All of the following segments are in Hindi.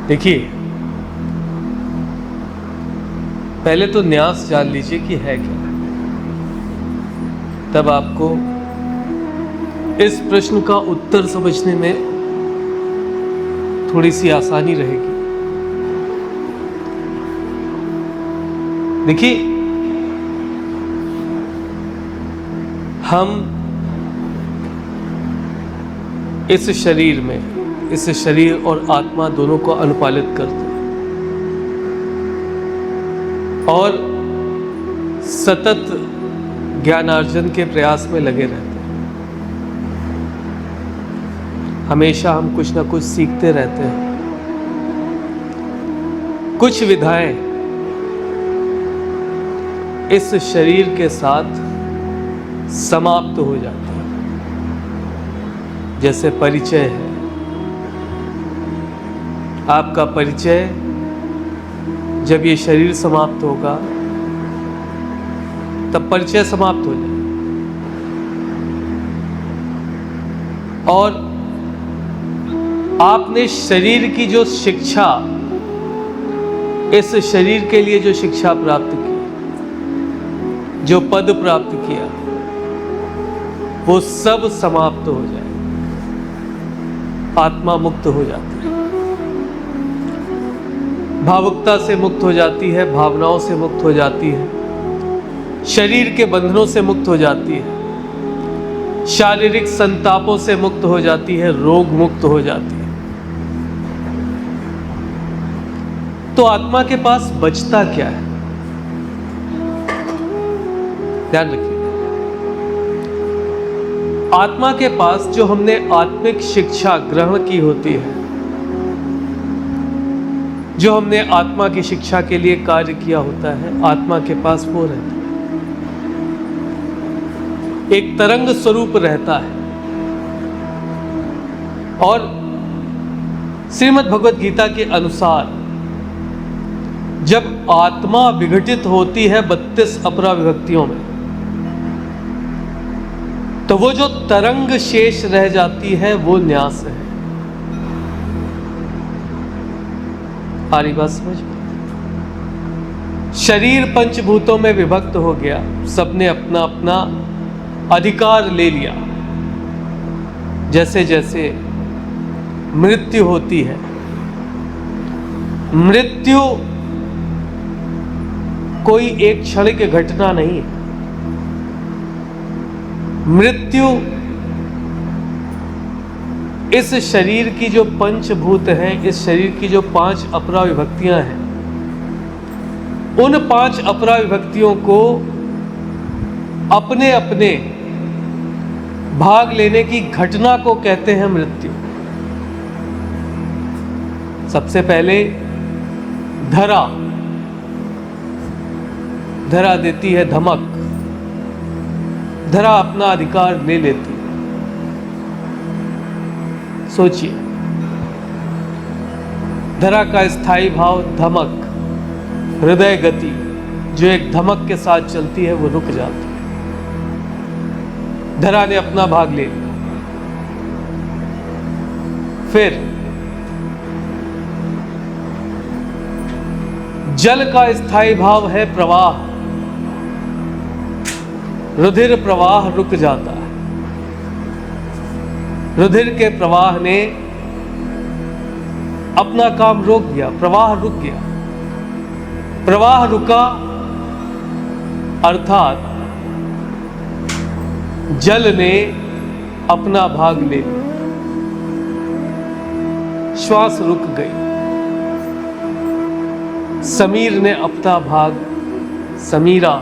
देखिए, पहले तो न्यास जान लीजिए कि है क्या, तब आपको इस प्रश्न का उत्तर समझने में थोड़ी सी आसानी रहेगी। देखिए, हम इस शरीर और आत्मा दोनों को अनुपालित करते हैं और सतत ज्ञानार्जन के प्रयास में लगे रहते हैं। हमेशा हम कुछ ना कुछ सीखते रहते हैं। कुछ विधाएं इस शरीर के साथ समाप्त हो जाती है, जैसे परिचय है। आपका परिचय जब ये शरीर समाप्त होगा तब परिचय समाप्त हो जाएगा। और आपने शरीर की जो शिक्षा, इस शरीर के लिए जो शिक्षा प्राप्त की, जो पद प्राप्त किया, वो सब समाप्त हो जाए। आत्मा मुक्त हो जाती है, भावुकता से मुक्त हो जाती है, भावनाओं से मुक्त हो जाती है, शरीर के बंधनों से मुक्त हो जाती है, शारीरिक संतापों से मुक्त हो जाती है, रोग मुक्त हो जाती है। तो आत्मा के पास बचता क्या है? ध्यान रखिए, आत्मा के पास जो हमने आत्मिक शिक्षा ग्रहण की होती है, जो हमने आत्मा की शिक्षा के लिए कार्य किया होता है, आत्मा के पास वो रहता है। एक तरंग स्वरूप रहता है। और श्रीमद् भगवद गीता के अनुसार जब आत्मा विघटित होती है 32 अपरा विभक्तियों में, तो वो जो तरंग शेष रह जाती है वो न्यास है। आ रही बात समझ में? शरीर पंचभूतों में विभक्त हो गया, सबने अपना अपना अधिकार ले लिया। जैसे जैसे मृत्यु होती है, मृत्यु कोई एक क्षण की घटना नहीं है। मृत्यु इस शरीर की जो पंचभूत हैं, इस शरीर की जो 5 अपरा विभक्तियां हैं, उन 5 अपरा विभक्तियों को अपने अपने भाग लेने की घटना को कहते हैं मृत्यु। सबसे पहले धरा देती है धमक, धरा अपना अधिकार ले लेती। सोचिए, धरा का स्थायी भाव धमक, हृदय गति जो एक धमक के साथ चलती है वो रुक जाती है। धरा ने अपना भाग ले लिया। फिर जल का स्थायी भाव है प्रवाह, रुधिर प्रवाह रुक जाता है। रुधिर के प्रवाह ने अपना काम रोक दिया, प्रवाह रुक गया। प्रवाह रुका अर्थात जल ने अपना भाग ले लिया, श्वास रुक गई। समीर ने अपना भाग समीरा,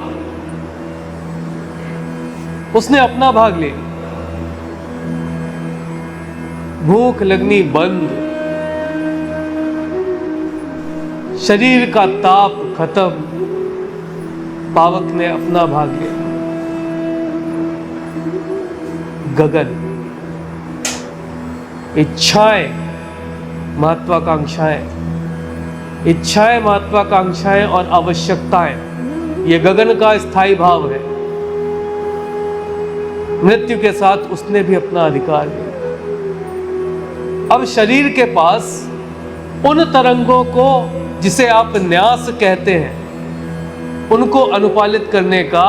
उसने अपना भाग ले लिया। भूख लगनी बंद, शरीर का ताप खत्म, पावक ने अपना भाग लिया। गगन, इच्छाएं महत्वाकांक्षाएं, इच्छाएं महत्वाकांक्षाएं और आवश्यकताएं, ये गगन का स्थायी भाव है। मृत्यु के साथ उसने भी अपना अधिकार लिया। अब शरीर के पास उन तरंगों को जिसे आप न्यास कहते हैं, उनको अनुपालित करने का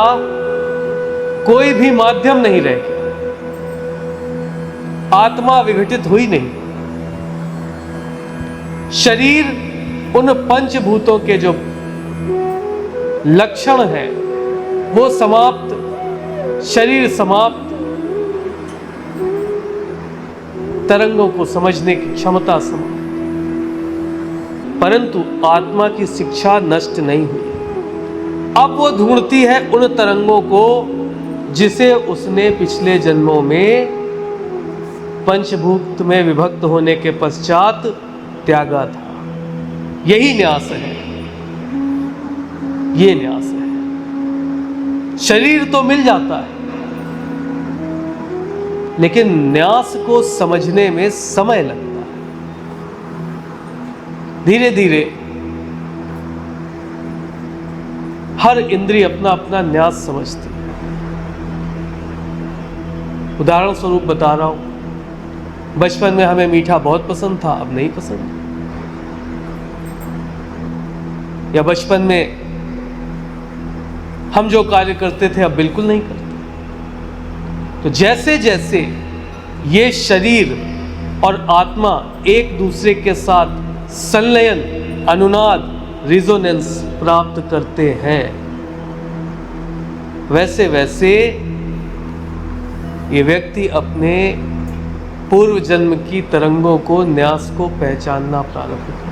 कोई भी माध्यम नहीं रह गया। आत्मा विघटित हुई नहीं। शरीर उन पंचभूतों के जो लक्षण हैं वो समाप्त, शरीर समाप्त, तरंगों को समझने की क्षमता समाप्त, परंतु आत्मा की शिक्षा नष्ट नहीं हुई। अब वो ढूंढती है उन तरंगों को जिसे उसने पिछले जन्मों में पंचभूत में विभक्त होने के पश्चात त्यागा था। यही न्यास है, ये न्यास है। शरीर तो मिल जाता है, लेकिन न्यास को समझने में समय लगता है। धीरे धीरे हर इंद्रिय अपना अपना न्यास समझती है। उदाहरण स्वरूप बता रहा हूं, बचपन में हमें मीठा बहुत पसंद था, अब नहीं पसंद। या बचपन में हम जो कार्य करते थे अब बिल्कुल नहीं करते। तो जैसे जैसे ये शरीर और आत्मा एक दूसरे के साथ संलयन, अनुनाद, रिजोनेंस प्राप्त करते हैं, वैसे वैसे ये व्यक्ति अपने पूर्व जन्म की तरंगों को, न्यास को पहचानना प्रारंभ करता है।